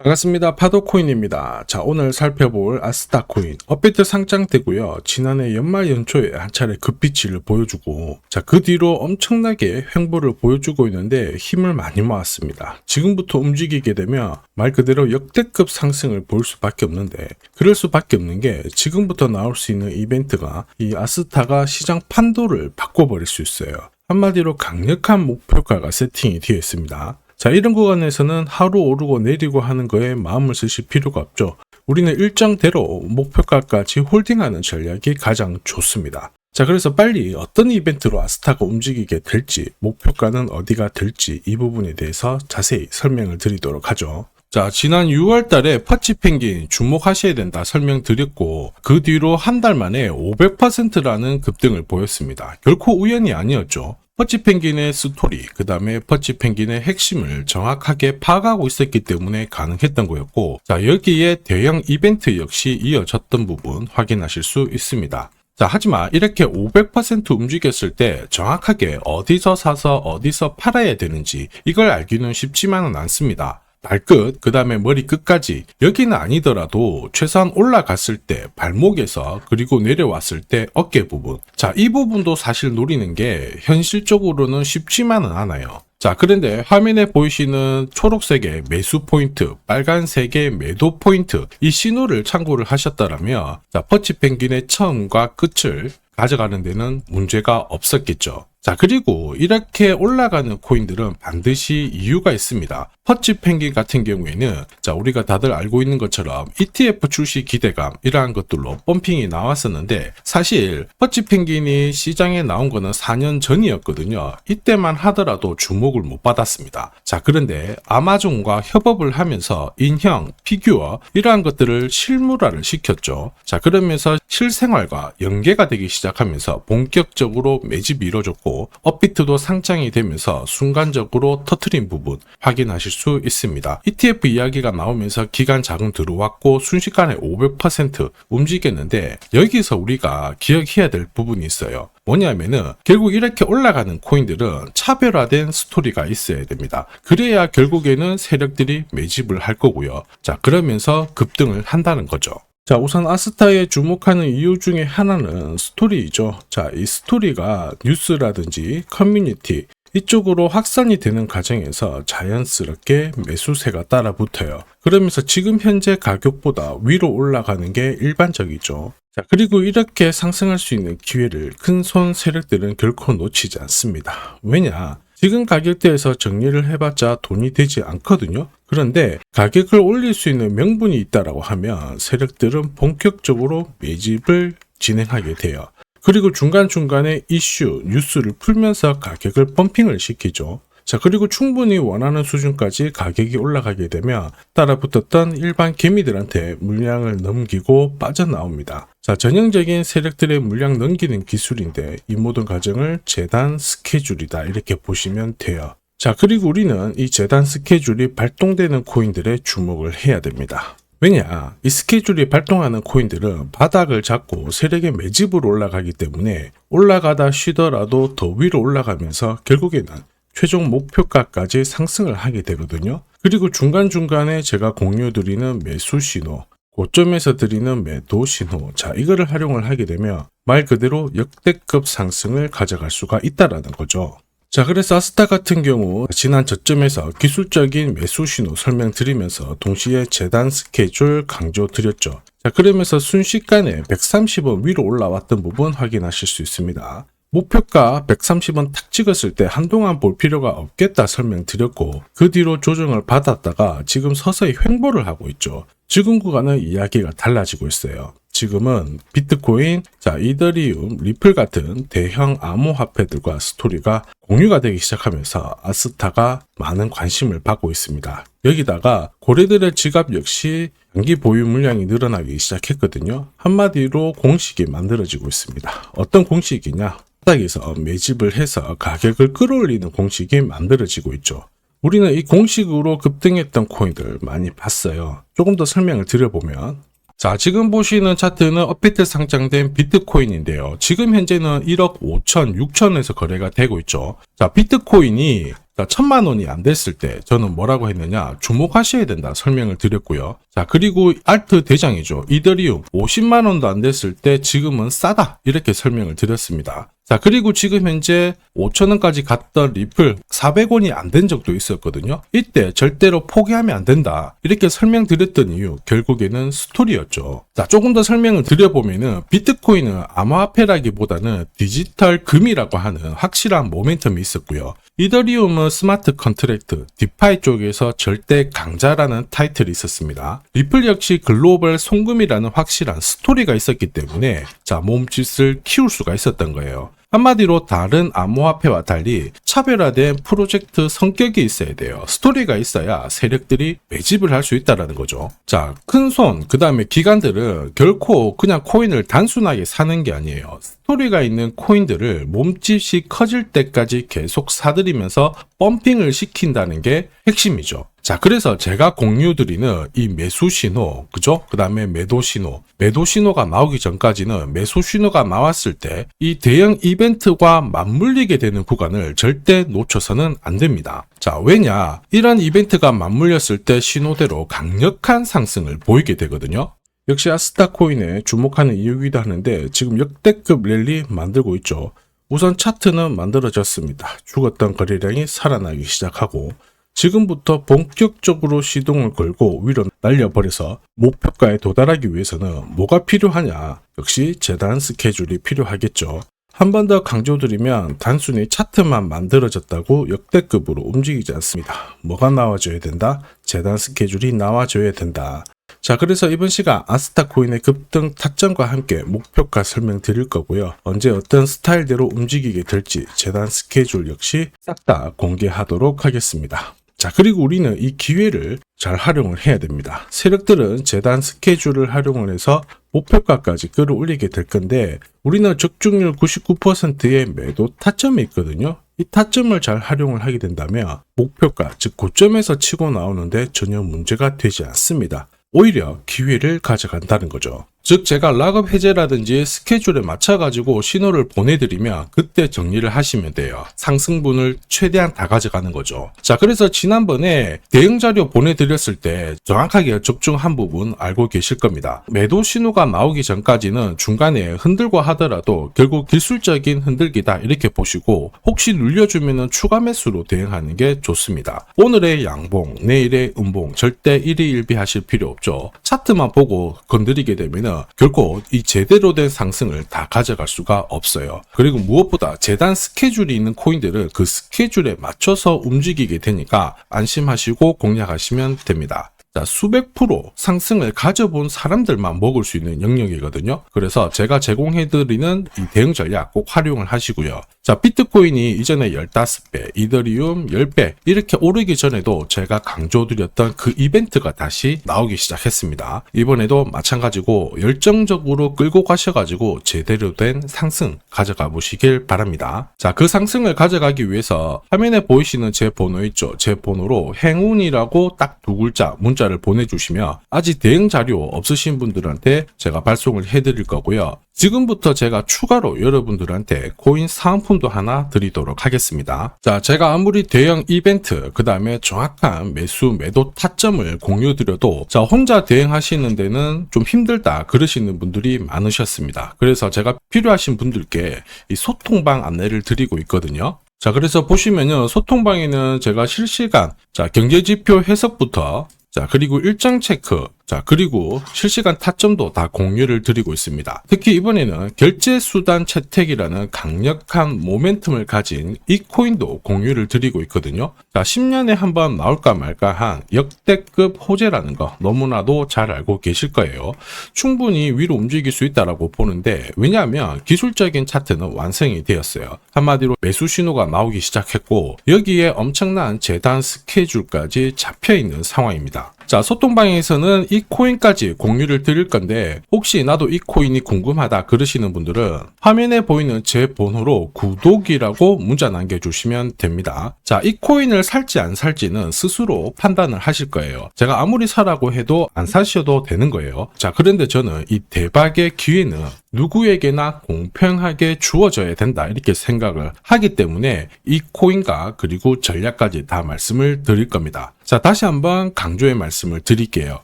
반갑습니다. 파도코인입니다. 자, 오늘 살펴볼 아스타코인 업비트 상장되고요. 지난해 연말 연초에 한 차례 급비치를 보여주고, 자, 그 뒤로 엄청나게 횡보를 보여주고 있는데 힘을 많이 모았습니다. 지금부터 움직이게 되면 말 그대로 역대급 상승을 볼 수밖에 없는데, 그럴 수밖에 없는 게 지금부터 나올 수 있는 이벤트가 이 아스타가 시장 판도를 바꿔버릴 수 있어요. 한마디로 강력한 목표가가 세팅이 되어 있습니다. 자, 이런 구간에서는 하루 오르고 내리고 하는 거에 마음을 쓰실 필요가 없죠. 우리는 일정대로 목표가까지 홀딩하는 전략이 가장 좋습니다. 자, 그래서 빨리 어떤 이벤트로 아스타가 움직이게 될지, 목표가는 어디가 될지 이 부분에 대해서 자세히 설명을 드리도록 하죠. 자, 지난 6월 달에 퍼치펭귄 주목하셔야 된다 설명드렸고, 그 뒤로 한 달 만에 500%라는 급등을 보였습니다. 결코 우연이 아니었죠. 퍼치펭귄의 스토리, 그 다음에 퍼치펭귄의 핵심을 정확하게 파악하고 있었기 때문에 가능했던 거였고, 자, 여기에 대형 이벤트 역시 이어졌던 부분 확인하실 수 있습니다. 자, 하지만 이렇게 500% 움직였을 때 정확하게 어디서 사서 어디서 팔아야 되는지 이걸 알기는 쉽지만은 않습니다. 발끝, 그 다음에 머리 끝까지, 여기는 아니더라도 최소한 올라갔을 때 발목에서, 그리고 내려왔을 때 어깨 부분, 자, 이 부분도 사실 노리는 게 현실적으로는 쉽지만은 않아요. 자, 그런데 화면에 보이시는 초록색의 매수 포인트, 빨간색의 매도 포인트, 이 신호를 참고를 하셨다면, 자, 퍼치펭귄의 처음과 끝을 가져가는 데는 문제가 없었겠죠. 자, 그리고 이렇게 올라가는 코인들은 반드시 이유가 있습니다. 퍼치펭귄 같은 경우에는, 자, 우리가 다들 알고 있는 것처럼 ETF 출시 기대감, 이러한 것들로 펌핑이 나왔었는데, 사실 퍼치펭귄이 시장에 나온 거는 4년 전이었거든요. 이때만 하더라도 주목을 못 받았습니다. 자, 그런데 아마존과 협업을 하면서 인형, 피규어, 이러한 것들을 실물화를 시켰죠. 자, 그러면서 실생활과 연계가 되기 시작하면서 본격적으로 매집이 이루어졌고, 업비트도 상장이 되면서 순간적으로 터트린 부분 확인하실 수 있습니다. ETF 이야기가 나오면서 기간 자금 들어왔고 순식간에 500% 움직였는데, 여기서 우리가 기억해야 될 부분이 있어요. 뭐냐면은 결국 이렇게 올라가는 코인들은 차별화된 스토리가 있어야 됩니다. 그래야 결국에는 세력들이 매집을 할 거고요. 자, 그러면서 급등을 한다는 거죠. 자, 우선 아스타에 주목하는 이유 중에 하나는 스토리이죠. 자, 이 스토리가 뉴스라든지 커뮤니티 이쪽으로 확산이 되는 과정에서 자연스럽게 매수세가 따라 붙어요. 그러면서 지금 현재 가격보다 위로 올라가는 게 일반적이죠. 자, 그리고 이렇게 상승할 수 있는 기회를 큰손 세력들은 결코 놓치지 않습니다. 왜냐? 지금 가격대에서 정리를 해봤자 돈이 되지 않거든요. 그런데 가격을 올릴 수 있는 명분이 있다라고 하면 세력들은 본격적으로 매집을 진행하게 돼요. 그리고 중간중간에 이슈, 뉴스를 풀면서 가격을 펌핑을 시키죠. 자, 그리고 충분히 원하는 수준까지 가격이 올라가게 되면 따라붙었던 일반 개미들한테 물량을 넘기고 빠져나옵니다. 자, 전형적인 세력들의 물량 넘기는 기술인데 이 모든 과정을 재단 스케줄이다 이렇게 보시면 돼요. 자, 그리고 우리는 이 재단 스케줄이 발동되는 코인들에 주목을 해야 됩니다. 왜냐? 이 스케줄이 발동하는 코인들은 바닥을 잡고 세력의 매집으로 올라가기 때문에 올라가다 쉬더라도 더 위로 올라가면서 결국에는 최종 목표가까지 상승을 하게 되거든요. 그리고 중간중간에 제가 공유드리는 매수 신호, 고점에서 드리는 매도 신호, 자, 이거를 활용을 하게 되면 말 그대로 역대급 상승을 가져갈 수가 있다라는 거죠. 자, 그래서 아스타 같은 경우 지난 저점에서 기술적인 매수 신호 설명드리면서 동시에 재단 스케줄 강조드렸죠. 자, 그러면서 순식간에 130원 위로 올라왔던 부분 확인하실 수 있습니다. 목표가 130원 탁 찍었을 때 한동안 볼 필요가 없겠다 설명드렸고, 그 뒤로 조정을 받았다가 지금 서서히 횡보를 하고 있죠. 지금 구간은 이야기가 달라지고 있어요. 지금은 비트코인, 자, 이더리움, 리플 같은 대형 암호화폐들과 스토리가 공유가 되기 시작하면서 아스타가 많은 관심을 받고 있습니다. 여기다가 고래들의 지갑 역시 장기 보유 물량이 늘어나기 시작했거든요. 한마디로 공식이 만들어지고 있습니다. 어떤 공식이냐? 바닥에서 매집을 해서 가격을 끌어올리는 공식이 만들어지고 있죠. 우리는 이 공식으로 급등했던 코인들 많이 봤어요. 조금 더 설명을 드려보면, 자, 지금 보시는 차트는 업비트 상장된 비트코인인데요. 지금 현재는 1억 5천, 6천에서 거래가 되고 있죠. 자, 비트코인이 자, 1000만 원이 안 됐을 때 저는 뭐라고 했느냐, 주목하셔야 된다 설명을 드렸고요. 자, 그리고 알트 대장이죠. 이더리움 50만 원도 안 됐을 때 지금은 싸다 이렇게 설명을 드렸습니다. 자, 그리고 지금 현재 5,000원까지 갔던 리플 400원이 안 된 적도 있었거든요. 이때 절대로 포기하면 안 된다 이렇게 설명드렸던 이유, 결국에는 스토리였죠. 자, 조금 더 설명을 드려보면은 비트코인은 암호화폐라기보다는 디지털 금이라고 하는 확실한 모멘텀이 있었고요. 이더리움은 스마트 컨트랙트, 디파이 쪽에서 절대 강자라는 타이틀이 있었습니다. 리플 역시 글로벌 송금이라는 확실한 스토리가 있었기 때문에 자, 몸짓을 키울 수가 있었던 거예요. 한마디로 다른 암호화폐와 달리 차별화된 프로젝트 성격이 있어야 돼요. 스토리가 있어야 세력들이 매집을 할 수 있다는 거죠. 자, 큰손, 그 다음에 기관들은 결코 그냥 코인을 단순하게 사는 게 아니에요. 스토리가 있는 코인들을 몸집이 커질 때까지 계속 사들이면서 펌핑을 시킨다는 게 핵심이죠. 자, 그래서 제가 공유드리는 이 매수 신호, 그죠? 그 다음에 매도 신호가 나오기 전까지는 매수 신호가 나왔을 때 이 대형 이벤트와 맞물리게 되는 구간을 절대 놓쳐서는 안 됩니다. 자, 왜냐? 이런 이벤트가 맞물렸을 때 신호대로 강력한 상승을 보이게 되거든요. 역시 아스타코인에 주목하는 이유이기도 하는데 지금 역대급 랠리 만들고 있죠. 우선 차트는 만들어졌습니다. 죽었던 거래량이 살아나기 시작하고 지금부터 본격적으로 시동을 걸고 위로 날려버려서 목표가에 도달하기 위해서는 뭐가 필요하냐? 역시 재단 스케줄이 필요하겠죠. 한 번 더 강조드리면 단순히 차트만 만들어졌다고 역대급으로 움직이지 않습니다. 뭐가 나와줘야 된다? 재단 스케줄이 나와줘야 된다. 자, 그래서 이번 시간 아스타코인의 급등 타점과 함께 목표가 설명드릴 거고요. 언제 어떤 스타일대로 움직이게 될지 재단 스케줄 역시 싹 다 공개하도록 하겠습니다. 자, 그리고 우리는 이 기회를 잘 활용을 해야 됩니다. 세력들은 재단 스케줄을 활용을 해서 목표가까지 끌어올리게 될 건데 우리는 적중률 99%의 매도 타점이 있거든요. 이 타점을 잘 활용을 하게 된다면 목표가, 즉 고점에서 치고 나오는데 전혀 문제가 되지 않습니다. 오히려 기회를 가져간다는 거죠. 즉 제가 락업 해제라든지 스케줄에 맞춰가지고 신호를 보내드리면 그때 정리를 하시면 돼요. 상승분을 최대한 다 가져가는 거죠. 자, 그래서 지난번에 대응 자료 보내드렸을 때 정확하게 적중한 부분 알고 계실 겁니다. 매도 신호가 나오기 전까지는 중간에 흔들고 하더라도 결국 기술적인 흔들기다 이렇게 보시고 혹시 눌려주면 추가 매수로 대응하는 게 좋습니다. 오늘의 양봉, 내일의 음봉 절대 일희일비하실 필요 없죠. 차트만 보고 건드리게 되면 결코 이 제대로 된 상승을 다 가져갈 수가 없어요. 그리고 무엇보다 재단 스케줄이 있는 코인들은 그 스케줄에 맞춰서 움직이게 되니까 안심하시고 공략하시면 됩니다. 자, 수백 프로 상승을 가져본 사람들만 먹을 수 있는 영역이거든요. 그래서 제가 제공해드리는 이 대응 전략 꼭 활용을 하시고요. 자, 비트코인이 이전에 15배, 이더리움 10배 이렇게 오르기 전에도 제가 강조드렸던 그 이벤트가 다시 나오기 시작했습니다. 이번에도 마찬가지고 열정적으로 끌고 가셔가지고 제대로 된 상승 가져가 보시길 바랍니다. 자, 그 상승을 가져가기 위해서 화면에 보이시는 제 번호 있죠. 제 번호로 행운이라고 딱 두 글자 문자를 보내주시면 아직 대응 자료 없으신 분들한테 제가 발송을 해드릴 거고요. 지금부터 제가 추가로 여러분들한테 코인 사은품도 하나 드리도록 하겠습니다. 자, 제가 아무리 대형 이벤트, 그 다음에 정확한 매수, 매도 타점을 공유드려도 자, 혼자 대응하시는 데는 좀 힘들다 그러시는 분들이 많으셨습니다. 그래서 제가 필요하신 분들께 이 소통방 안내를 드리고 있거든요. 자, 그래서 보시면요, 소통방에는 제가 실시간 경제지표 해석부터 그리고 일정 체크, 그리고 실시간 타점도 다 공유를 드리고 있습니다. 특히 이번에는 결제수단 채택이라는 강력한 모멘텀을 가진 이 코인도 공유를 드리고 있거든요. 10년에 한번 나올까 말까 한 역대급 호재라는 거 너무나도 잘 알고 계실 거예요. 충분히 위로 움직일 수 있다고 보는데 왜냐하면 기술적인 차트는 완성이 되었어요. 한마디로 매수 신호가 나오기 시작했고 여기에 엄청난 재단 스케줄까지 잡혀있는 상황입니다. 자, 소통방에서는 이 코인까지 공유를 드릴 건데 혹시 나도 이 코인이 궁금하다 그러시는 분들은 화면에 보이는 제 번호로 구독이라고 문자 남겨주시면 됩니다. 자, 이 코인을 살지 안 살지는 스스로 판단을 하실 거예요. 제가 아무리 사라고 해도 안 사셔도 되는 거예요. 자, 그런데 저는 이 대박의 기회는 누구에게나 공평하게 주어져야 된다 이렇게 생각을 하기 때문에 이 코인과 그리고 전략까지 다 말씀을 드릴 겁니다. 자, 다시 한번 강조의 말씀을 드릴게요.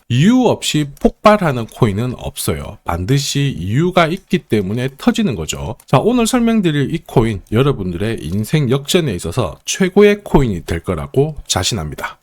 이유 없이 폭발하는 코인은 없어요. 반드시 이유가 있기 때문에 터지는 거죠. 자, 오늘 설명드릴 이 코인 여러분들의 인생 역전에 있어서 최고의 코인이 될 거라고 자신합니다.